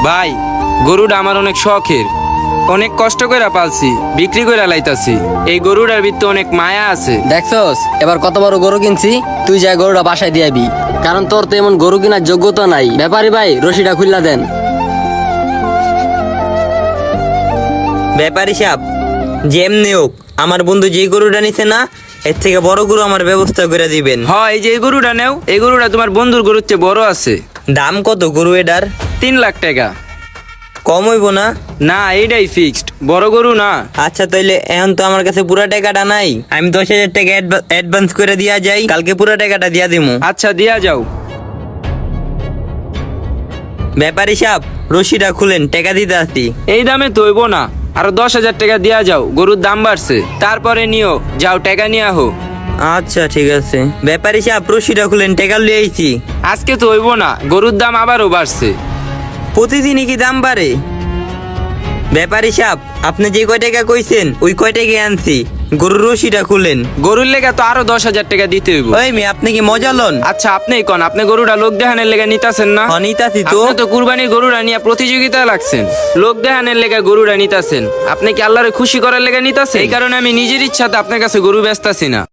ভাই, গরুটা আমার অনেক শখের, অনেক কষ্ট করে পালছি, বিক্রি করে লাইতাছি। এই গরুটার ভিতরে অনেক মায়া আছে। দেখছস এবার কত বড় গরু কিনছি, তুই যা গরুটা বাসায় দিয়াবি, কারণ তোর তো এমন গরু কেনার যোগ্যতা নাই। ব্যাপারী ভাই, রশিটা খুললা দেন। ব্যাপারী সাহেব, যেমনি হোক আমার বন্ধু যে গরুটা নিছে না, এর থেকে বড় গরু আমার ব্যবস্থা করে দিবেন। হয় এই যে এই গরুটা নেও, এই গরুটা তোমার বন্ধুর গরুর চেয়ে বড় আছে। দাম কত গরু এটার? 3 লাখ টাকা। কম হইব না? না, এইটাই ফিক্সড, বড় গরু না। আচ্ছা তাইলে এখন তো আমার কাছে পুরা টাকাটা নাই, আমি 10,000 টাকা অ্যাডভান্স করে দিয়া যাই, কালকে পুরা টাকাটা দিয়া দিমু। আচ্ছা, দিয়া যাও। ব্যাপারী সাহেব, রশিটা খুলেন, টাকা দিতে আসি। এই দামে তো হইব না, আরো 10,000 টাকা দিয়া যাও, গরুর দাম বাড়ছে। তারপরে নিও, যাও টাকা নিয়ে আহো। আচ্ছা ঠিক আছে। ব্যাপারী সাহেব, রশিটা খুলেন, টাকা লিয়ে আইছি। আজকে তো হইব না, গরুর দাম আবারও বাড়ছে। প্রতিদিনই কি দাম বাড়ে? ব্যাপারী সাহেব, আপনি যে কয় টাকা কইছেন ওই কয় টাকা আনছি, গরুর রশিটা খুলেন। গরুর লেগা তো আরো 10,000 টাকা দিতে হইব। ওই মেয়ে, আপনি কি মজা লন? আচ্ছা, আপনি কোন, আপনি গরুটা লোক দেখানের লেগা নিতাছেন না? অনিতাছি তো। আপনি তো কুরবানির গরুটা নিয়ে প্রতিযোগিতায় লাগছেন, লোক দেখানের লেগা গরুটা নিতাছেন। আপনি কি আল্লাহরে খুশি করার লেগা নিতাছেন? এই কারণে আমি নিজের ইচ্ছাতে আপনার কাছে গরু বেচতাছি না।